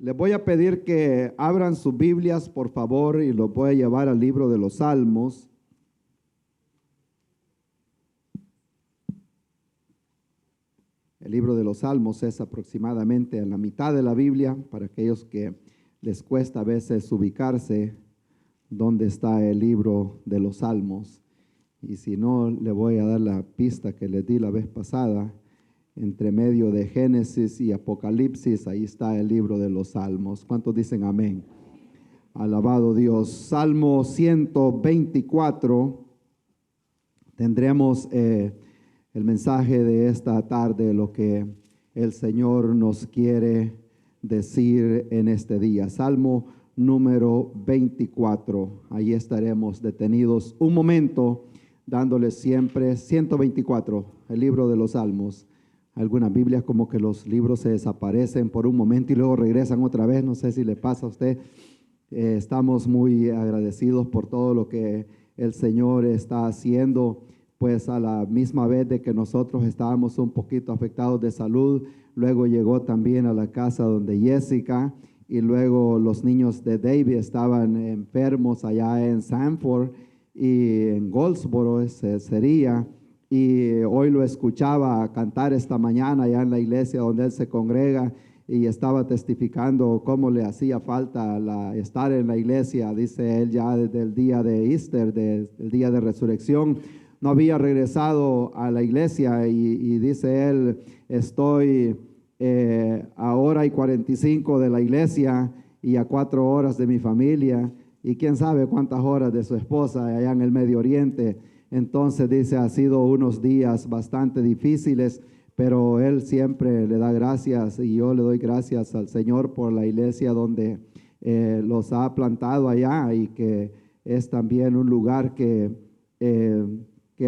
Les voy a pedir que abran sus Biblias, por favor, y los voy a llevar al libro de los Salmos. El libro de los Salmos es aproximadamente en la mitad de la Biblia, para aquellos que les cuesta a veces ubicarse dónde está el libro de los Salmos. Y si no, le voy a dar la pista que les di la vez pasada. Entre medio de Génesis y Apocalipsis, ahí está el libro de los Salmos. ¿Cuántos dicen amén? Alabado Dios. Salmo 124. Tendremos el mensaje de esta tarde, lo que el Señor nos quiere decir en este día. Salmo número 24. Ahí estaremos detenidos un momento, dándoles siempre 124, el libro de los Salmos. Algunas Biblias como que los libros se desaparecen por un momento y luego regresan otra vez. No sé si le pasa a usted. Estamos muy agradecidos por todo lo que el Señor está haciendo, pues a la misma vez de que nosotros estábamos un poquito afectados de salud. Luego llegó también a la casa donde Jessica, y luego los niños de David estaban enfermos allá en Sanford y en Goldsboro sería. Y hoy lo escuchaba cantar esta mañana allá en la iglesia donde él se congrega, y estaba testificando cómo le hacía falta estar en la iglesia. Dice él, ya desde el día de Easter, el día de resurrección, no había regresado a la iglesia, y dice él, estoy a hora y 45 de la iglesia y a 4 horas de mi familia, y quién sabe cuántas horas de su esposa allá en el Medio Oriente. Entonces dice, ha sido unos días bastante difíciles, pero él siempre le da gracias, y yo le doy gracias al Señor por la iglesia donde los ha plantado allá, y que es también un lugar que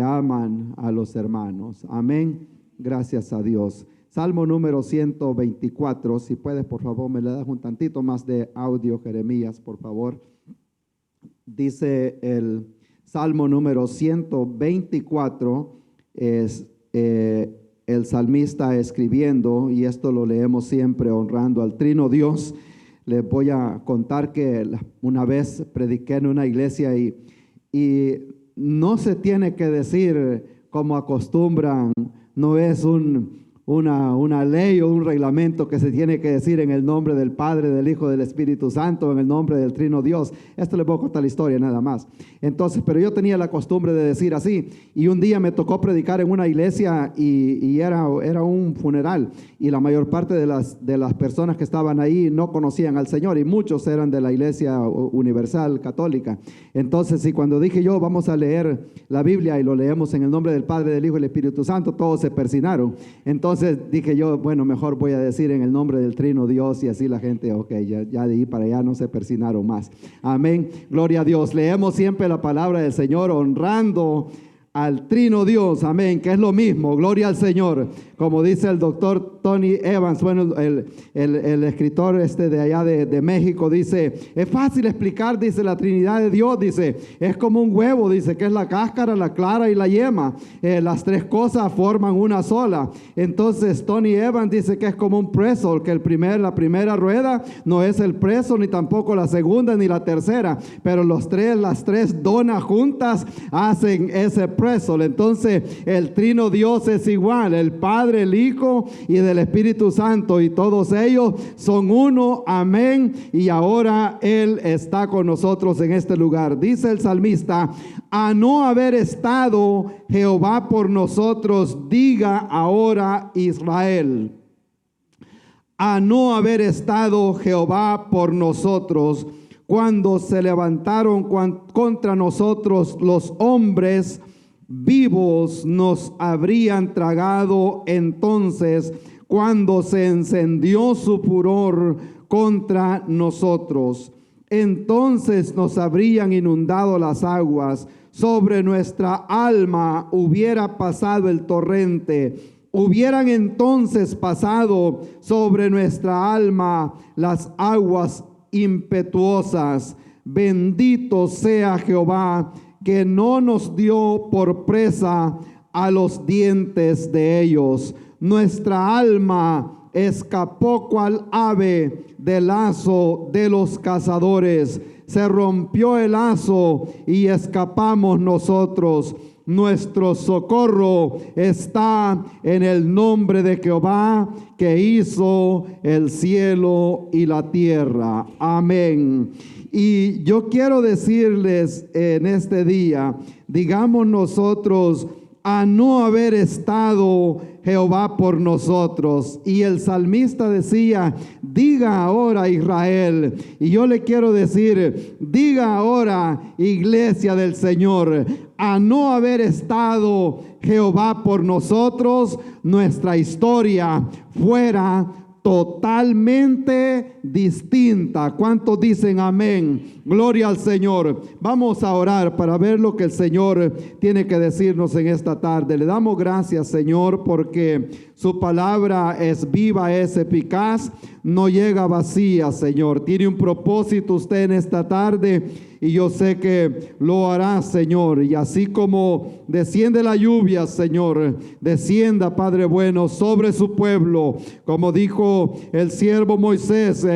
aman a los hermanos. Amén. Gracias a Dios. Salmo número 124. Si puedes, por favor, me le das un tantito más de audio, Jeremías, por favor. Dice el Salmo número 124, es el salmista escribiendo, y esto lo leemos siempre honrando al Trino Dios. Les voy a contar que una vez prediqué en una iglesia, y no se tiene que decir como acostumbran, no es una ley o un reglamento que se tiene que decir en el nombre del Padre, del Hijo, del Espíritu Santo, en el nombre del Trino Dios. Esto les voy a contar la historia nada más. Entonces, pero yo tenía la costumbre de decir así, y un día me tocó predicar en una iglesia, y era un funeral, y la mayor parte de las personas que estaban ahí no conocían al Señor, y muchos eran de la Iglesia Universal Católica. Entonces, y cuando dije yo, vamos a leer la Biblia, y lo leemos en el nombre del Padre, del Hijo y del Espíritu Santo, todos se persinaron. Entonces dije yo, bueno, mejor voy a decir en el nombre del Trino Dios, y así la gente, ok, ya de ahí para allá no se persinaron más. Amén, gloria a Dios. Leemos siempre la palabra del Señor honrando al Trino Dios, amén, que es lo mismo, gloria al Señor. Como dice el doctor Tony Evans, bueno, el escritor de allá de México, dice, es fácil explicar, dice, la Trinidad de Dios, dice, es como un huevo, dice, que es la cáscara, la clara y la yema, las tres cosas forman una sola. Entonces Tony Evans dice que es como un pretzel, que la primera rueda no es el pretzel, ni tampoco la segunda ni la tercera, pero las tres donas juntas hacen ese pretzel. Entonces el Trino Dios es igual, el Padre, el Hijo y del Espíritu Santo, y todos ellos son uno, amén. Y ahora Él está con nosotros en este lugar. Dice el salmista, a no haber estado Jehová por nosotros, diga ahora Israel. A no haber estado Jehová por nosotros, cuando se levantaron contra nosotros los hombres, vivos nos habrían tragado entonces, cuando se encendió su furor contra nosotros. Entonces nos habrían inundado las aguas, sobre nuestra alma hubiera pasado el torrente. Hubieran entonces pasado sobre nuestra alma las aguas impetuosas. Bendito sea Jehová, que no nos dio por presa a los dientes de ellos. Nuestra alma escapó cual ave del lazo de los cazadores. Se rompió el lazo y escapamos nosotros. Nuestro socorro está en el nombre de Jehová, que hizo el cielo y la tierra. Amén. Y yo quiero decirles en este día, digamos nosotros, a no haber estado Jehová por nosotros. Y el salmista decía, diga ahora Israel. Y yo le quiero decir, diga ahora iglesia del Señor, a no haber estado Jehová por nosotros, nuestra historia fuera totalmente distinta. ¿Cuántos dicen amén? Gloria al Señor. Vamos a orar para ver lo que el Señor tiene que decirnos en esta tarde. Le damos gracias, Señor, porque su palabra es viva, es eficaz, no llega vacía, Señor. Tiene un propósito usted en esta tarde y yo sé que lo hará, Señor. Y así como desciende la lluvia, Señor, descienda, Padre bueno, sobre su pueblo. Como dijo el siervo Moisés,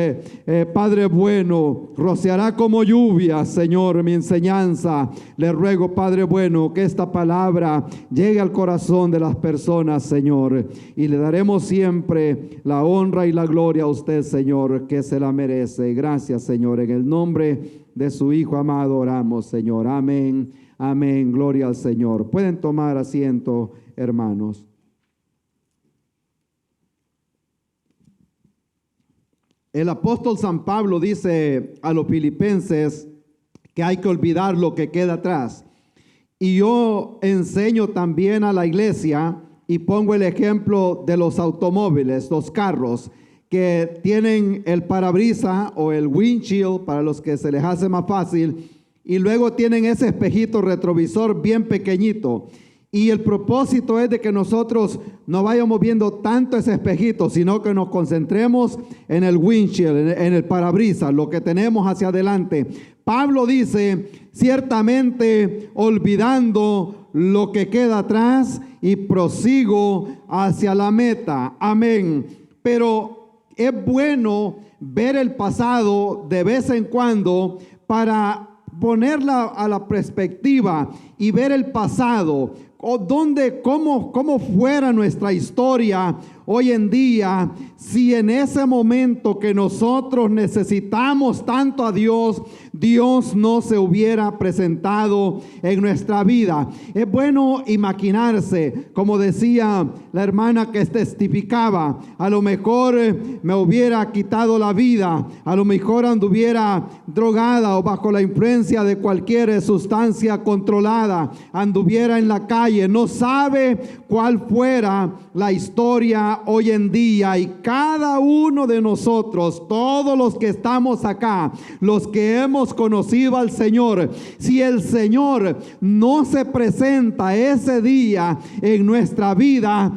Padre bueno, rociará como lluvia, Señor, mi enseñanza. Le ruego, Padre bueno, que esta palabra llegue al corazón de las personas, Señor. Y le daremos siempre la honra y la gloria a usted, Señor, que se la merece. Gracias, Señor, en el nombre de su Hijo amado oramos, Señor. Amén, amén, gloria al Señor. Pueden tomar asiento, hermanos. El apóstol San Pablo dice a los filipenses que hay que olvidar lo que queda atrás. Y yo enseño también a la iglesia y pongo el ejemplo de los automóviles, los carros, que tienen el parabrisas o el windshield para los que se les hace más fácil, y luego tienen ese espejito retrovisor bien pequeñito. Y el propósito es de que nosotros no vayamos viendo tanto ese espejito, sino que nos concentremos en el windshield, en el parabrisas, lo que tenemos hacia adelante. Pablo dice, ciertamente olvidando lo que queda atrás y prosigo hacia la meta. Amén. Pero es bueno ver el pasado de vez en cuando para ponerla a la perspectiva y ver el pasado, o cómo fuera nuestra historia hoy en día, si en ese momento que nosotros necesitamos tanto a Dios, Dios no se hubiera presentado en nuestra vida. Es bueno imaginarse, como decía la hermana que testificaba, a lo mejor me hubiera quitado la vida, a lo mejor anduviera drogada o bajo la influencia de cualquier sustancia controlada, anduviera en la calle, no sabe cuál fuera la historia hoy en día. Y cada uno de nosotros, todos los que estamos acá, los que hemos conocido al Señor, si el Señor no se presenta ese día en nuestra vida,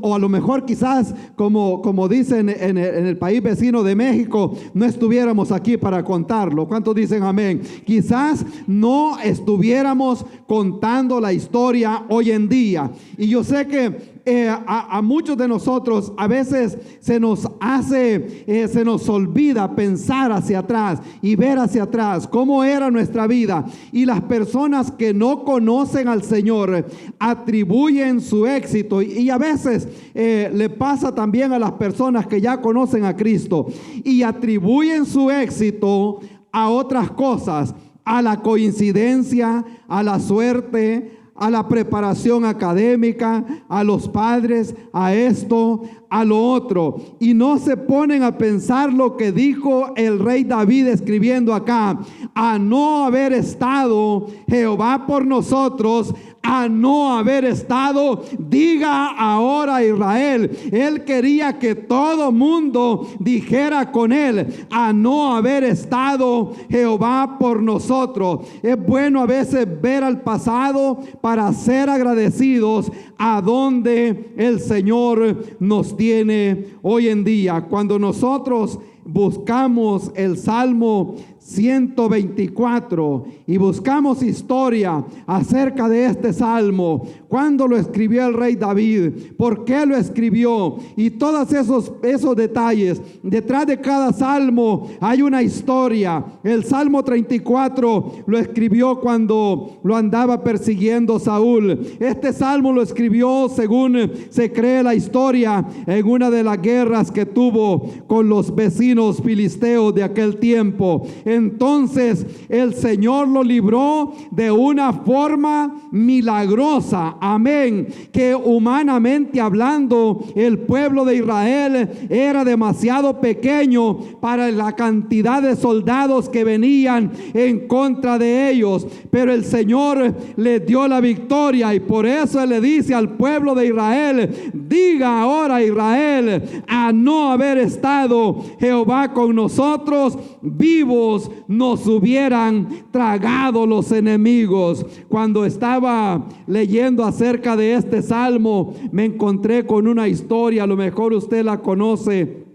o a lo mejor quizás como dicen en el país vecino de México, no estuviéramos aquí para contarlo. ¿Cuántos dicen amén? Quizás no estuviéramos contando la historia hoy en día. Y yo sé que a muchos de nosotros a veces se nos olvida pensar hacia atrás y ver hacia atrás cómo era nuestra vida. Y las personas que no conocen al Señor atribuyen su éxito, y a veces le pasa también a las personas que ya conocen a Cristo, y atribuyen su éxito a otras cosas, a la coincidencia, a la suerte, a la preparación académica, a los padres, a esto, a lo otro, y no se ponen a pensar lo que dijo el rey David escribiendo acá: a no haber estado Jehová por nosotros, a no haber estado, diga ahora Israel. Él quería que todo mundo dijera con él: a no haber estado Jehová por nosotros. Es bueno a veces ver al pasado para ser agradecidos a donde el Señor nos tiene hoy en día. Cuando nosotros buscamos el Salmo 124 y buscamos historia acerca de este salmo. ¿Cuándo lo escribió el rey David? ¿Por qué lo escribió? Y todos esos detalles. Detrás de cada salmo hay una historia. El Salmo 34 lo escribió cuando lo andaba persiguiendo Saúl. Este salmo lo escribió, según se cree la historia, en una de las guerras que tuvo con los vecinos filisteos de aquel tiempo. Entonces el Señor lo libró de una forma milagrosa. Amén. Que humanamente hablando, el pueblo de Israel era demasiado pequeño para la cantidad de soldados que venían en contra de ellos. Pero el Señor les dio la victoria, y por eso Él le dice al pueblo de Israel: diga ahora Israel, a no haber estado Jehová con nosotros, vivos nos hubieran tragado los enemigos. Cuando estaba leyendo acerca de este salmo, me encontré con una historia, a lo mejor usted la conoce.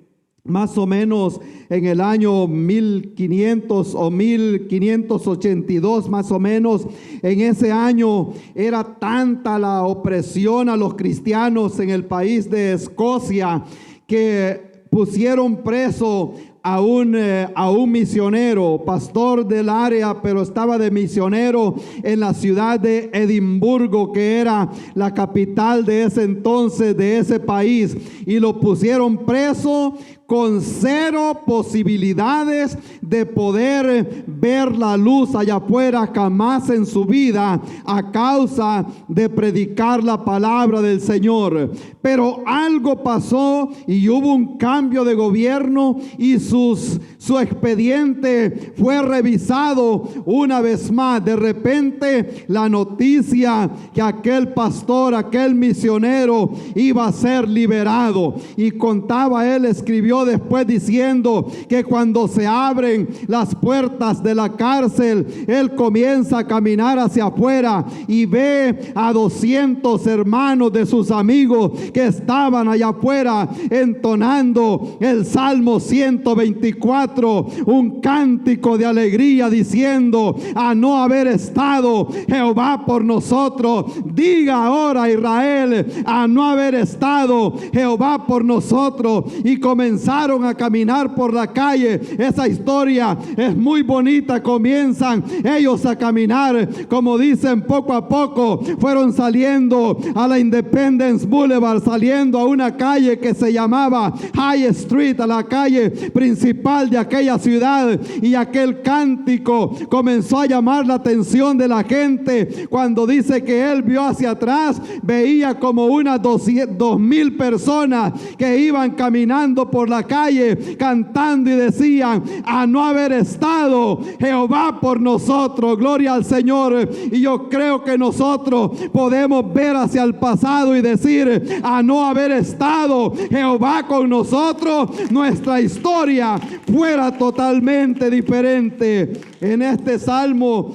Más o menos en el año 1500 o 1582, más o menos, en ese año era tanta la opresión a los cristianos en el país de Escocia que pusieron preso a un misionero, pastor del área, pero estaba de misionero en la ciudad de Edimburgo, que era la capital de ese entonces, de ese país, y lo pusieron preso con cero posibilidades de poder ver la luz allá afuera jamás en su vida, a causa de predicar la palabra del Señor. Pero algo pasó y hubo un cambio de gobierno, y su expediente fue revisado una vez más. De repente la noticia que aquel pastor, aquel misionero iba a ser liberado, y contaba él, escribió después diciendo que cuando se abren las puertas de la cárcel, él comienza a caminar hacia afuera y ve a 200 hermanos de sus amigos que estaban allá afuera entonando el Salmo 124, un cántico de alegría, diciendo: a no haber estado Jehová por nosotros, diga ahora Israel, a no haber estado Jehová por nosotros. Y comenzaron a caminar por la calle. Esa historia es muy bonita. Comienzan ellos a caminar, como dicen, poco a poco fueron saliendo a la Independence Boulevard, saliendo a una calle que se llamaba High Street, a la calle principal de aquella ciudad, y aquel cántico comenzó a llamar la atención de la gente. Cuando dice que él vio hacia atrás, veía como unas 2,000 personas que iban caminando por la calle cantando y decían: a no haber estado Jehová por nosotros. Gloria al Señor. Y yo creo que nosotros podemos ver hacia el pasado y decir: a no haber estado Jehová con nosotros, nuestra historia fuera totalmente diferente. En este salmo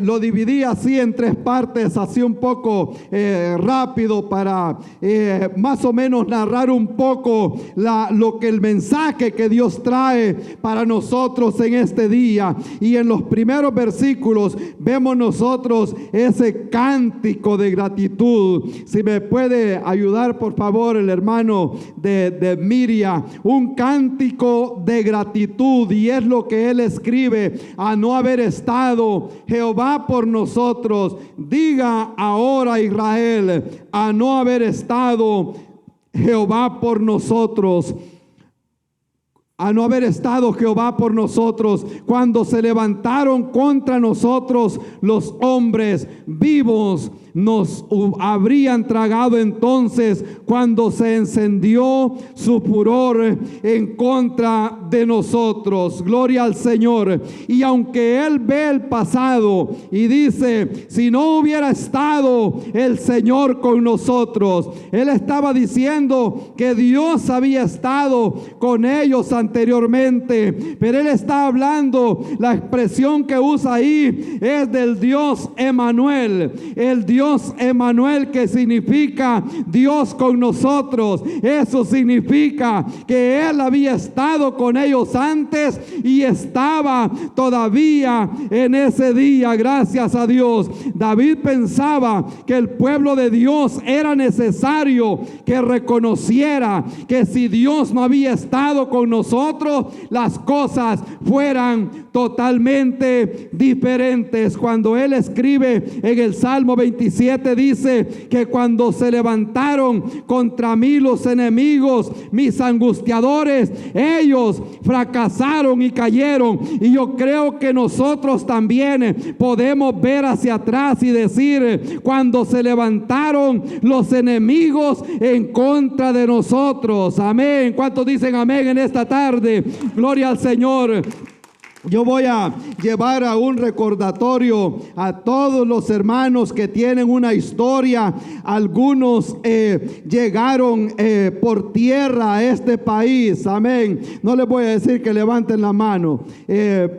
lo dividí así en 3 partes, así un poco rápido, para más o menos narrar un poco lo que el mensaje que Dios trae para nosotros en este día. Y en los primeros versículos vemos nosotros ese cántico de gratitud. Si me puede ayudar por favor el hermano de Miriam, un cántico de gratitud, y es lo que él escribe: a no haber estado Jehová por nosotros, diga ahora Israel, a no haber estado Jehová por nosotros. A no haber estado Jehová por nosotros, cuando se levantaron contra nosotros los hombres vivos, nos habrían tragado entonces cuando se encendió su furor en contra de nosotros. Gloria al Señor. Y aunque él ve el pasado y dice: si no hubiera estado el Señor con nosotros, él estaba diciendo que Dios había estado con ellos anteriormente, pero él está hablando, la expresión que usa ahí es del Dios Emanuel, el Dios Dios Emmanuel, que significa Dios con nosotros. Eso significa que Él había estado con ellos antes y estaba todavía en ese día. Gracias a Dios. David pensaba que el pueblo de Dios era necesario que reconociera que si Dios no había estado con nosotros, las cosas fueran totalmente diferentes. Cuando él escribe en el Salmo 27, dice que cuando se levantaron contra mí los enemigos, mis angustiadores, ellos fracasaron y cayeron. Y yo creo que nosotros también podemos ver hacia atrás y decir, cuando se levantaron los enemigos en contra de nosotros. Amén. ¿Cuántos dicen amén en esta tarde? Gloria al Señor. Yo voy a llevar a un recordatorio a todos los hermanos que tienen una historia. Algunos llegaron por tierra a este país. Amén. No les voy a decir que levanten la mano.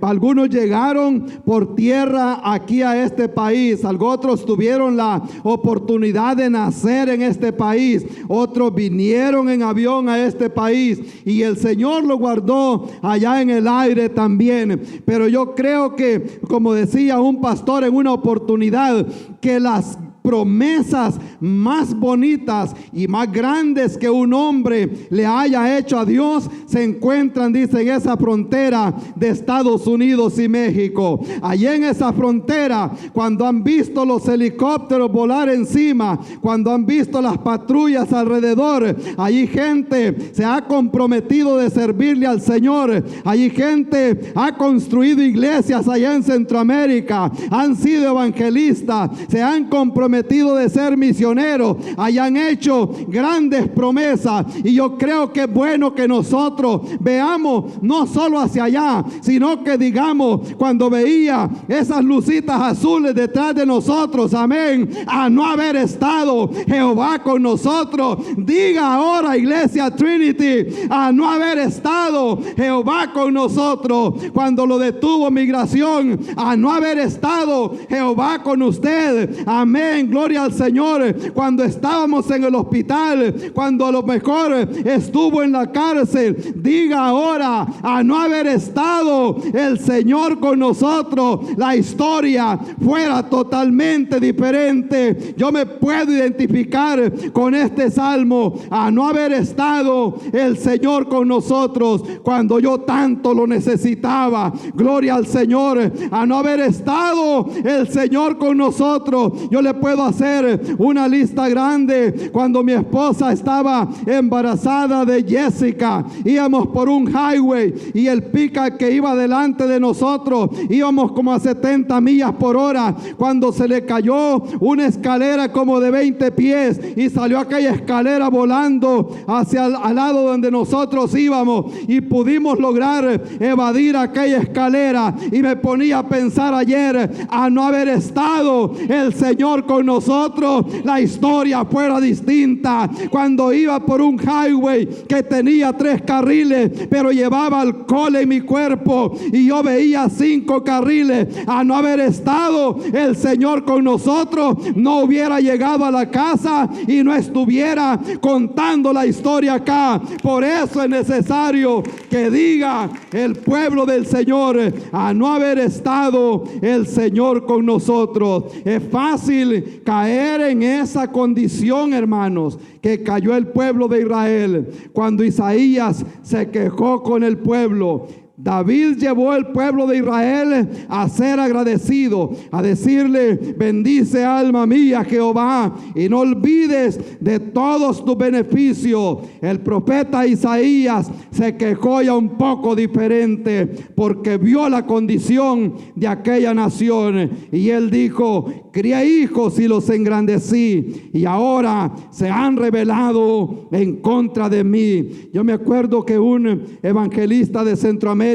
Algunos llegaron por tierra aquí a este país. Otros tuvieron la oportunidad de nacer en este país. Otros vinieron en avión a este país y el Señor lo guardó allá en el aire también. Pero yo creo que, como decía un pastor en una oportunidad, que las promesas más bonitas y más grandes que un hombre le haya hecho a Dios se encuentran, dice, en esa frontera de Estados Unidos y México. Allí en esa frontera, cuando han visto los helicópteros volar encima, cuando han visto las patrullas alrededor, allí gente se ha comprometido de servirle al Señor. Allí gente ha construido iglesias allá en Centroamérica, han sido evangelistas, se han comprometido de ser misioneros, hayan hecho grandes promesas. Y yo creo que es bueno que nosotros veamos no solo hacia allá, sino que digamos, cuando veía esas lucitas azules detrás de nosotros, amén, a no haber estado Jehová con nosotros. Diga ahora, iglesia Trinity, a no haber estado Jehová con nosotros. Cuando lo detuvo migración, a no haber estado Jehová con usted, amén. Gloria al Señor. Cuando estábamos en el hospital, cuando a lo mejor estuvo en la cárcel, diga ahora, a no haber estado el Señor con nosotros, la historia fuera totalmente diferente. Yo me puedo identificar con este salmo. A no haber estado el Señor con nosotros cuando yo tanto lo necesitaba. Gloria al Señor. A no haber estado el Señor con nosotros. Yo le puedo hacer una lista grande. Cuando mi esposa estaba embarazada de Jessica, íbamos por un highway y el pica que iba delante de nosotros, íbamos como a 70 millas por hora, cuando se le cayó una escalera como de 20 pies y salió aquella escalera volando hacia al lado donde nosotros íbamos, y pudimos lograr evadir aquella escalera. Y me ponía a pensar ayer, a no haber estado el Señor con nosotros, la historia fuera distinta. Cuando iba por un highway que tenía 3 carriles, pero llevaba alcohol en mi cuerpo y yo veía 5 carriles, a no haber estado el Señor con nosotros, no hubiera llegado a la casa y no estuviera contando la historia acá. Por eso es necesario que diga el pueblo del Señor, a no haber estado el Señor con nosotros. Es fácil caer en esa condición, hermanos, que cayó el pueblo de Israel cuando Isaías se quejó con el pueblo. David llevó al pueblo de Israel a ser agradecido, a decirle: bendice alma mía Jehová y no olvides de todos tus beneficios. El profeta Isaías se quejó ya un poco diferente, porque vio la condición de aquella nación y él dijo: crié hijos y los engrandecí y ahora se han rebelado en contra de mí. Yo me acuerdo que un evangelista de Centroamérica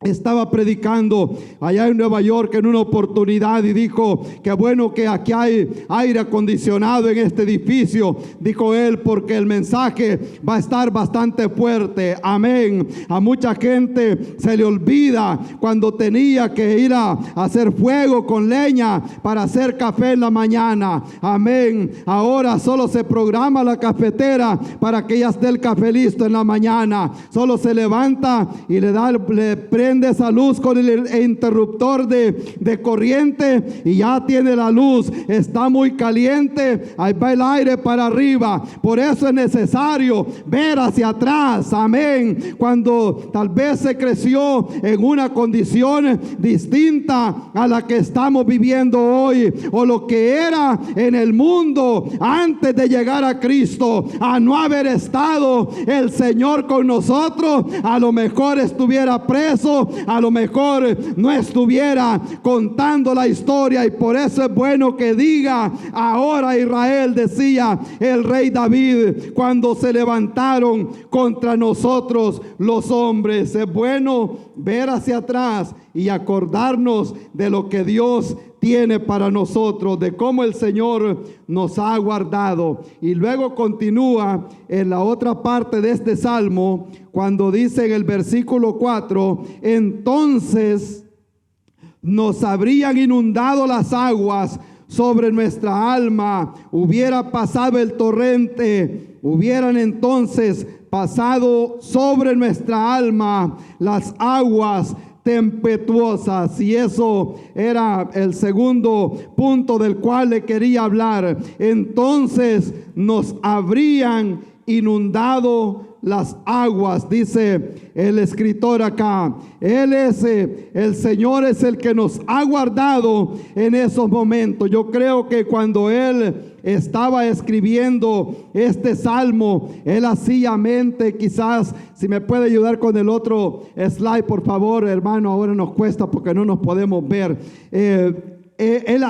Estaba predicando allá en Nueva York en una oportunidad y dijo: qué bueno que aquí hay aire acondicionado en este edificio, dijo él, porque el mensaje va a estar bastante fuerte. Amén. A mucha gente se le olvida cuando tenía que ir a hacer fuego con leña para hacer café en la mañana. Amén. Ahora solo se programa la cafetera para que ya esté el café listo en la mañana. Solo se levanta y le prende esa luz con el interruptor de corriente y ya tiene la luz. Está muy caliente, ahí va el aire para arriba. Por eso es necesario ver hacia atrás. Amén. Cuando tal vez se creció en una condición distinta a la que estamos viviendo hoy, o lo que era en el mundo antes de llegar a Cristo, a no haber estado el Señor con nosotros, a lo mejor estuviera preso, a lo mejor no estuviera contando la historia. Y por eso es bueno que diga: ahora Israel, decía el rey David, cuando se levantaron contra nosotros los hombres. Es bueno ver hacia atrás y acordarnos de lo que Dios tiene para nosotros, de cómo el Señor nos ha guardado. Y luego continúa en la otra parte de este salmo, cuando dice en el versículo 4: entonces nos habrían inundado las aguas sobre nuestra alma, hubiera pasado el torrente, hubieran entonces pasado sobre nuestra alma las aguas tempestuosas. Y eso era el segundo punto del cual le quería hablar. Entonces nos habrían inundado las aguas, dice el escritor acá. Él es, el Señor es el que nos ha guardado en esos momentos. Yo creo que cuando él estaba escribiendo este salmo, él hacía mente, quizás, si me puede ayudar con el otro slide, por favor, hermano, ahora nos cuesta porque no nos podemos ver. Él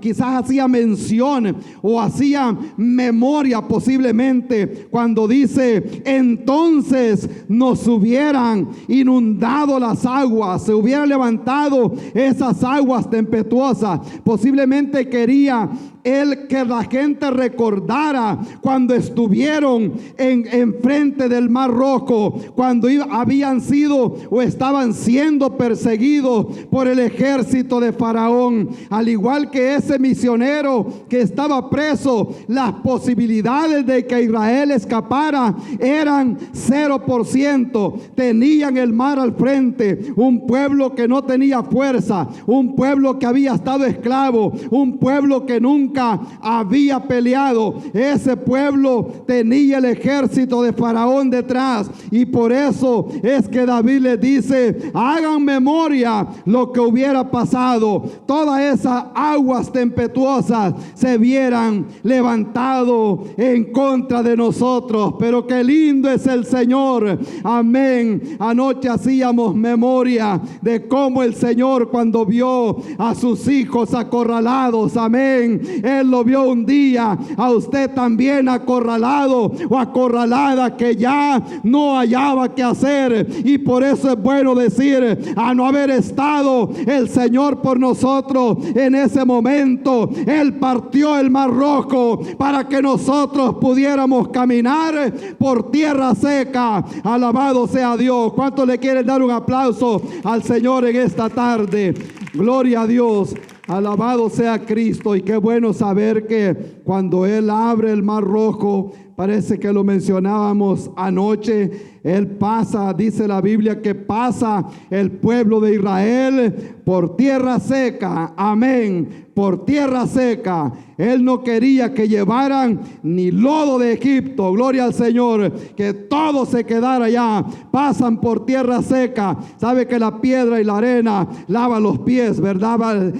quizás hacía mención o hacía memoria posiblemente cuando dice: entonces nos hubieran inundado las aguas, se hubieran levantado esas aguas tempestuosas. Posiblemente quería él que la gente recordara cuando estuvieron en frente del Mar Rojo, cuando habían sido o estaban siendo perseguidos por el ejército de Faraón. Al igual que ese misionero que estaba preso, las posibilidades de que Israel escapara eran 0%. Tenían el mar al frente, un pueblo que no tenía fuerza, un pueblo que había estado esclavo, un pueblo que nunca había peleado. Ese pueblo tenía el ejército de Faraón detrás, y por eso es que David les dice: hagan memoria lo que hubiera pasado. Todas esas aguas tempestuosas se hubieran levantado en contra de nosotros. Pero qué lindo es el Señor. Amén. Anoche hacíamos memoria de cómo el Señor, cuando vio a sus hijos acorralados, amén, Él lo vio un día a usted también acorralado o acorralada, que ya no hallaba qué hacer. Y por eso es bueno decir: a no haber estado el Señor por nosotros en ese momento, Él partió el Mar Rojo para que nosotros pudiéramos caminar por tierra seca. Alabado sea Dios. ¿Cuántos le quieren dar un aplauso al Señor en esta tarde? Gloria a Dios. Alabado sea Cristo. Y qué bueno saber que cuando Él abre el Mar Rojo, parece que lo mencionábamos anoche, Él pasa, dice la Biblia, que pasa el pueblo de Israel por tierra seca. Amén. Por tierra seca. Él no quería que llevaran ni lodo de Egipto. Gloria al Señor. Que todo se quedara allá. Pasan por tierra seca. Sabe que la piedra y la arena lava los pies, ¿verdad?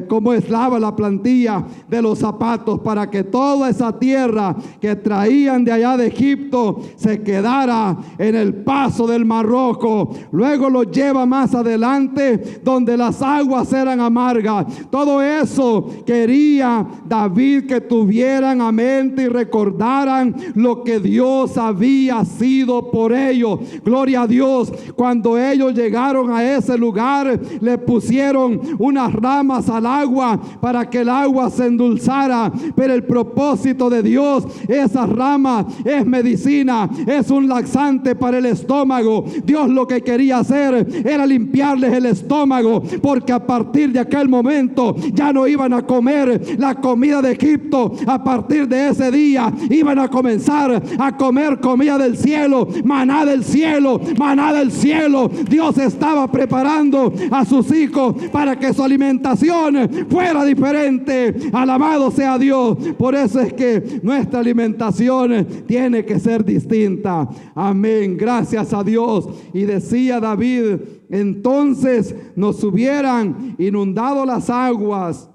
Como es, lava la plantilla de los zapatos, para que toda esa tierra que traían de allá de Egipto se quedara en el paso del Mar Rojo. Luego lo lleva más adelante, donde las aguas eran amargas. Todo eso eso quería David que tuvieran a mente y recordaran lo que Dios había sido por ellos. Gloria a Dios. Cuando ellos llegaron a ese lugar, le pusieron unas ramas al agua para que el agua se endulzara. Pero el propósito de Dios, esas ramas es medicina, es un laxante para el estómago. Dios lo que quería hacer era limpiarles el estómago, porque a partir de aquel momento ya no iban a comer la comida de Egipto. A partir de ese día iban a comenzar a comer comida del cielo, maná del cielo, maná del cielo. Dios estaba preparando a sus hijos para que su alimentación fuera diferente. Alabado sea Dios. Por eso es que nuestra alimentación tiene que ser distinta. Amén. Gracias a Dios. Y decía David: entonces nos hubieran inundado las aguas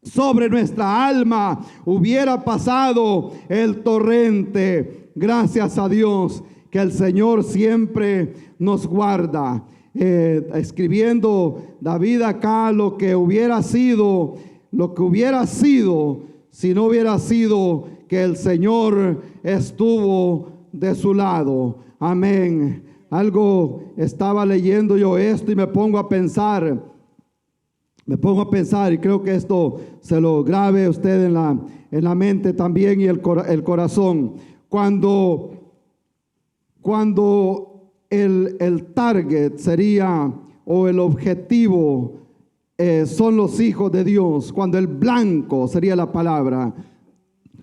sobre nuestra alma, hubiera pasado el torrente. Gracias a Dios que el Señor siempre nos guarda. Escribiendo David acá lo que hubiera sido si no hubiera sido que el Señor estuvo de su lado. Amén. Algo estaba leyendo yo esto y me pongo a pensar, y creo que esto se lo grabe usted en la mente también y el corazón. Cuando el target sería, o el objetivo, son los hijos de Dios, cuando el blanco sería la palabra,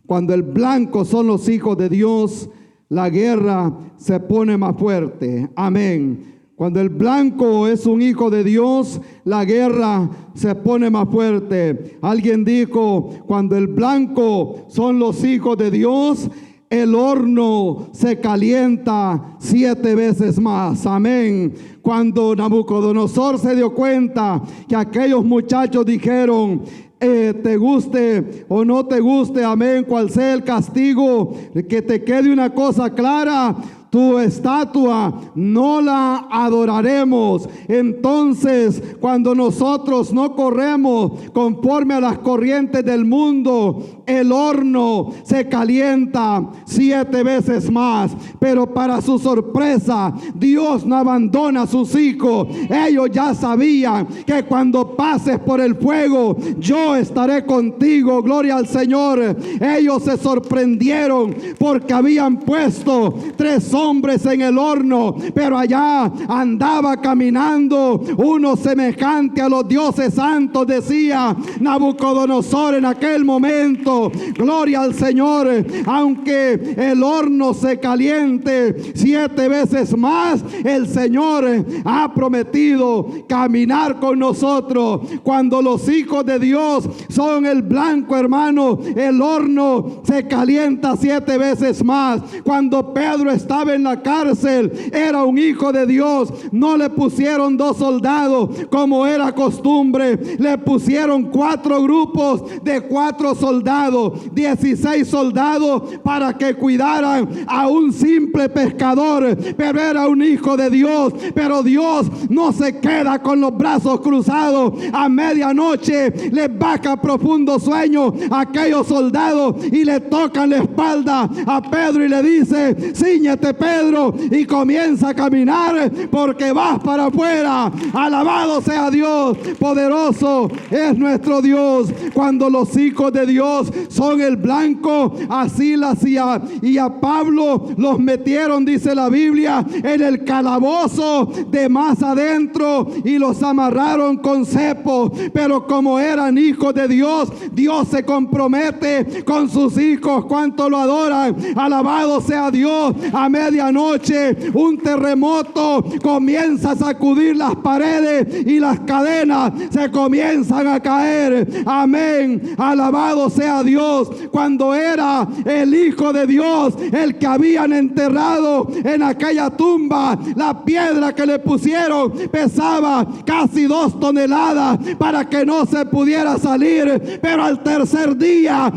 cuando el blanco son los hijos de Dios, la guerra se pone más fuerte. Amén. Cuando el blanco es un hijo de Dios, la guerra se pone más fuerte. Alguien dijo: cuando el blanco son los hijos de Dios, el horno se calienta 7 veces más. Amén. Cuando Nabucodonosor se dio cuenta que aquellos muchachos dijeron: te guste o no te guste, amén, cual sea el castigo, que te quede una cosa clara: tu estatua no la adoraremos. Entonces, cuando nosotros no corremos conforme a las corrientes del mundo, el horno se calienta 7 veces más. Pero para su sorpresa, Dios no abandona a sus hijos. Ellos ya sabían que cuando pases por el fuego, yo estaré contigo. Gloria al Señor. Ellos se sorprendieron porque habían puesto 3 hombres en el horno, pero allá andaba caminando uno semejante a los dioses santos, decía Nabucodonosor en aquel momento. Gloria al Señor. Aunque el horno se caliente 7 veces más, el Señor ha prometido caminar con nosotros. Cuando los hijos de Dios son el blanco, hermano, el horno se calienta 7 veces más. Cuando Pedro estaba en la cárcel, era un hijo de Dios. No le pusieron 2 soldados como era costumbre, le pusieron 4 grupos de 4 soldados, 16 soldados para que cuidaran a un simple pescador, pero era un hijo de Dios. Pero Dios no se queda con los brazos cruzados. A medianoche les baja profundo sueño a aquellos soldados y le tocan la espalda a Pedro y le dice: cíñete, Pedro, y comienza a caminar porque vas para afuera. Alabado sea Dios. Poderoso es nuestro Dios. Cuando los hijos de Dios son el blanco, a Silas y a Pablo los metieron, dice la Biblia, en el calabozo de más adentro y los amarraron con cepos. Pero como eran hijos de Dios, Dios se compromete con sus hijos. ¿Cuánto lo adoran? Alabado sea Dios. A medianoche un terremoto comienza a sacudir las paredes y las cadenas se comienzan a caer. Amén. Alabado sea Dios. Cuando era el hijo de Dios el que habían enterrado en aquella tumba, la piedra que le pusieron pesaba casi 2 toneladas para que no se pudiera salir. Pero al tercer día,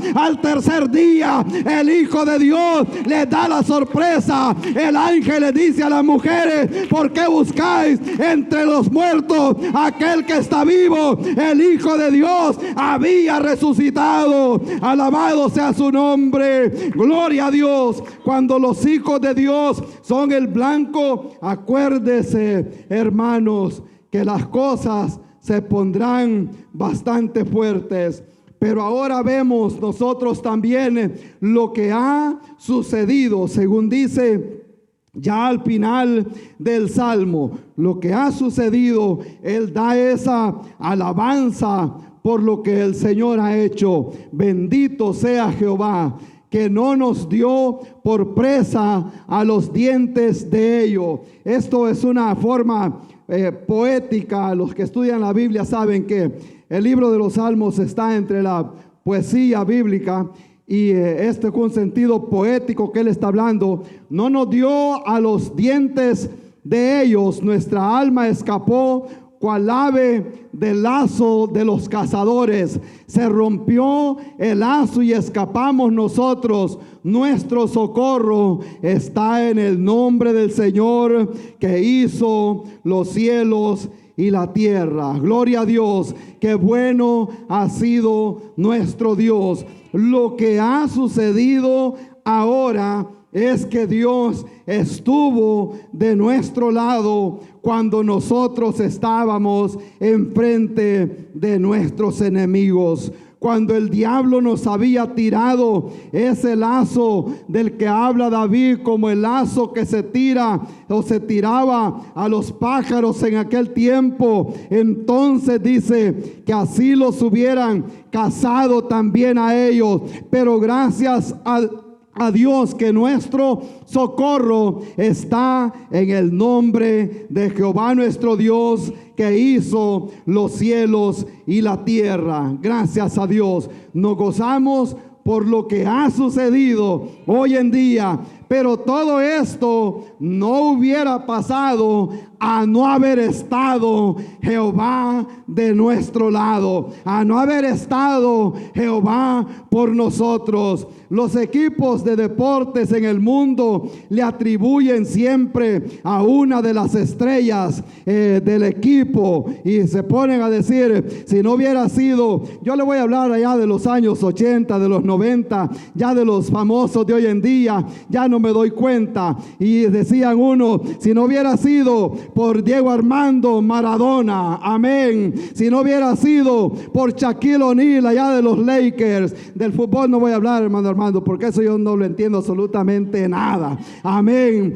el hijo de Dios le da la sorpresa El ángel le dice a las mujeres: ¿por qué buscáis entre los muertos aquel que está vivo? El Hijo de Dios había resucitado. Alabado sea su nombre. Gloria a Dios. Cuando los hijos de Dios son el blanco, acuérdese, hermanos, que las cosas se pondrán bastante fuertes. Pero ahora vemos nosotros también lo que ha sucedido, según dice ya al final del Salmo, lo que ha sucedido. Él da esa alabanza por lo que el Señor ha hecho. Bendito sea Jehová, que no nos dio por presa a los dientes de ellos. Esto es una forma poética. Los que estudian la Biblia saben que el libro de los Salmos está entre la poesía bíblica y este es un sentido poético que él está hablando. No nos dio a los dientes de ellos, nuestra alma escapó cual ave del lazo de los cazadores. Se rompió el lazo y escapamos nosotros. Nuestro socorro está en el nombre del Señor, que hizo los cielos y la tierra. Gloria a Dios. Qué bueno ha sido nuestro Dios. Lo que ha sucedido ahora es que Dios estuvo de nuestro lado cuando nosotros estábamos enfrente de nuestros enemigos. Cuando el diablo nos había tirado ese lazo del que habla David, como el lazo que se tira o se tiraba a los pájaros en aquel tiempo, entonces dice que así los hubieran cazado también a ellos. Pero gracias a Dios, que nuestro socorro está en el nombre de Jehová nuestro Dios, que hizo los cielos y la tierra. Gracias a Dios. Nos gozamos por lo que ha sucedido hoy en día. Pero todo esto no hubiera pasado a no haber estado Jehová de nuestro lado, a no haber estado Jehová por nosotros. Los equipos de deportes en el mundo le atribuyen siempre a una de las estrellas del equipo y se ponen a decir: si no hubiera sido, yo le voy a hablar allá de los años 80, de los 90, ya de los famosos de hoy en día, ya no me doy cuenta. Y decían uno: si no hubiera sido por Diego Armando Maradona, amén, si no hubiera sido por Shaquille O'Neal allá de los Lakers. Del fútbol no voy a hablar, hermano Armando, porque eso yo no lo entiendo absolutamente nada, amén.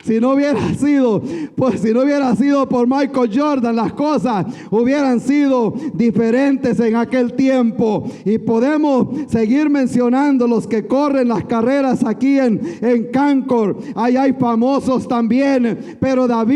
Si no hubiera sido, pues si no hubiera sido por Michael Jordan, las cosas hubieran sido diferentes en aquel tiempo. Y podemos seguir mencionando los que corren las carreras aquí en Concord. Ahí hay famosos también, pero David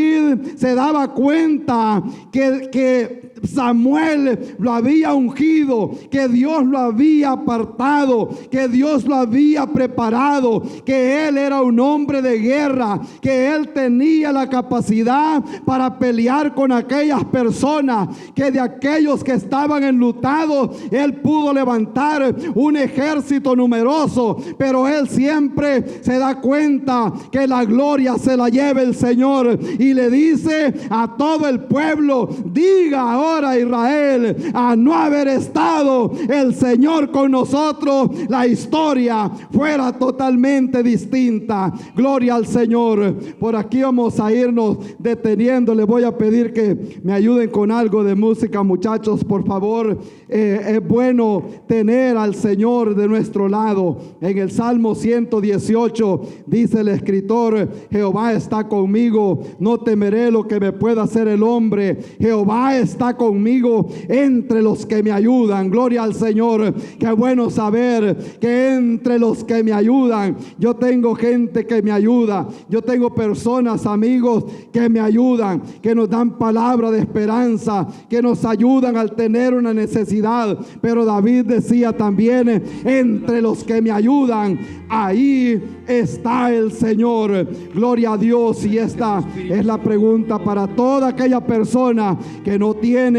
se daba cuenta que Samuel lo había ungido, que Dios lo había apartado, que Dios lo había preparado, que él era un hombre de guerra, que él tenía la capacidad para pelear con aquellas personas, que de aquellos que estaban enlutados él pudo levantar un ejército numeroso. Pero él siempre se da cuenta que la gloria se la lleva el Señor y le dice a todo el pueblo: diga ahora Israel, a no haber estado el Señor con nosotros, la historia fuera totalmente distinta. Gloria al Señor. Por aquí vamos a irnos deteniendo. Les voy a pedir que me ayuden con algo de música, muchachos, por favor. Es bueno tener al Señor de nuestro lado. En el Salmo 118 dice el escritor: Jehová está conmigo, no temeré lo que me pueda hacer el hombre. Jehová está conmigo entre los que me ayudan. Gloria al Señor. Qué bueno saber que entre los que me ayudan, yo tengo gente que me ayuda, yo tengo personas, amigos que me ayudan, que nos dan palabra de esperanza, que nos ayudan al tener una necesidad. Pero David decía también: entre los que me ayudan, ahí está el Señor. Gloria a Dios. Y esta es la pregunta para toda aquella persona que no tiene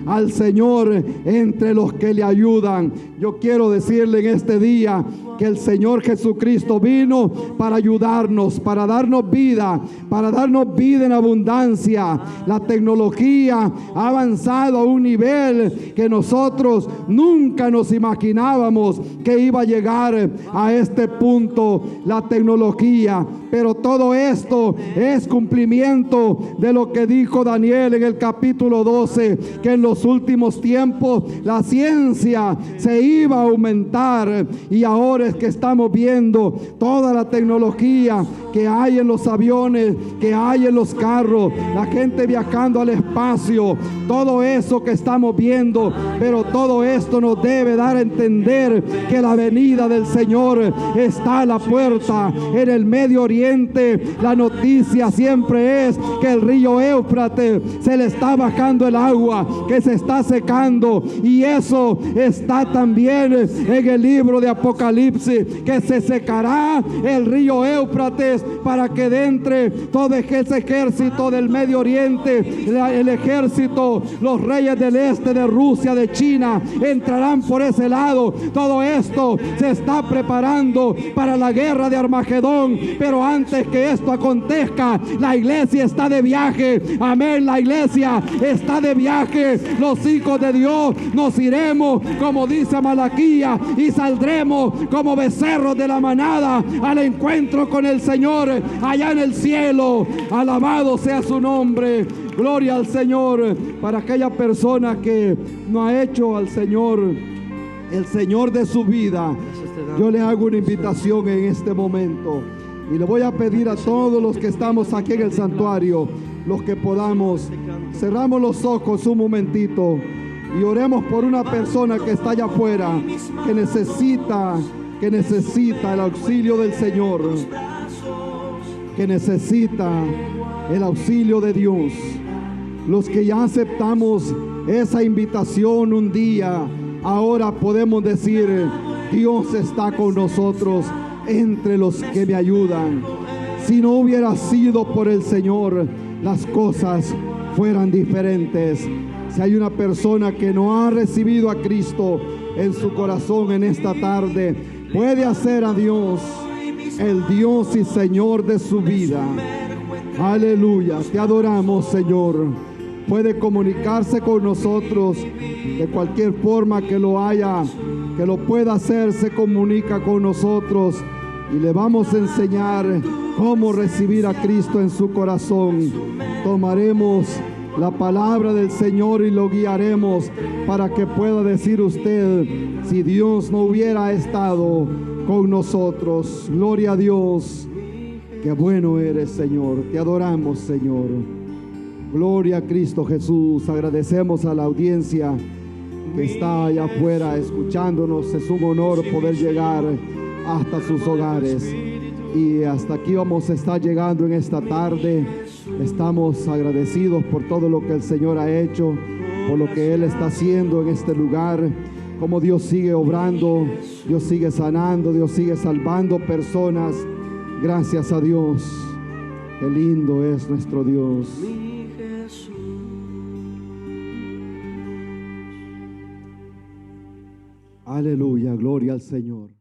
al Señor entre los que le ayudan. Yo quiero decirle en este día que el Señor Jesucristo vino para ayudarnos, para darnos vida en abundancia. La tecnología ha avanzado a un nivel que nosotros nunca nos imaginábamos que iba a llegar a este punto, la tecnología. Pero todo esto es cumplimiento de lo que dijo Daniel en el capítulo 12, que en los últimos tiempos la ciencia se iba a aumentar, y ahora es que estamos viendo toda la tecnología que hay en los aviones, que hay en los carros, la gente viajando al espacio, todo eso que estamos viendo. Pero todo esto nos debe dar a entender que la venida del Señor está a la puerta. En el Medio Oriente la noticia siempre es que el río Éufrates se le está bajando el agua, que se está secando, y eso está también en el libro de Apocalipsis, que se secará el río Éufrates para que entre todo ese ejército del Medio Oriente, el ejército, los reyes del este, de Rusia, de China, entrarán por ese lado. Todo esto se está preparando para la guerra de Armagedón, pero antes que esto acontezca, la iglesia está de viaje. Amén, la iglesia está de viaje. Los hijos de Dios nos iremos, como dice Malaquías, y saldremos como becerros de la manada al encuentro con el Señor allá en el cielo. Alabado sea su nombre. Gloria al Señor. Para aquella persona que no ha hecho al Señor el Señor de su vida, yo le hago una invitación en este momento, y le voy a pedir a todos los que estamos aquí en el santuario, los que podamos, cerramos los ojos un momentito y oremos por una persona que está allá afuera, que necesita el auxilio del Señor, que necesita el auxilio de Dios. Los que ya aceptamos esa invitación un día, ahora podemos decir: Dios está con nosotros entre los que me ayudan. Si no hubiera sido por el Señor, las cosas fueran diferentes. Si hay una persona que no ha recibido a Cristo en su corazón en esta tarde, puede hacer a Dios el Dios y Señor de su vida. Aleluya, te adoramos, Señor. Puede comunicarse con nosotros de cualquier forma que lo haya, que lo pueda hacer. Se comunica con nosotros y le vamos a enseñar cómo recibir a Cristo en su corazón. Tomaremos la palabra del Señor y lo guiaremos para que pueda decir usted: si Dios no hubiera estado con nosotros. Gloria a Dios. Qué bueno eres, Señor. Te adoramos, Señor. Gloria a Cristo Jesús. Agradecemos a la audiencia que está allá afuera escuchándonos. Es un honor poder llegar hasta sus hogares. Y hasta aquí vamos a estar llegando en esta tarde. Estamos agradecidos por todo lo que el Señor ha hecho, por lo que Él está haciendo en este lugar, como Dios sigue obrando, Dios sigue sanando, Dios sigue salvando personas. Gracias a Dios. Qué lindo es nuestro Dios. Aleluya, gloria al Señor.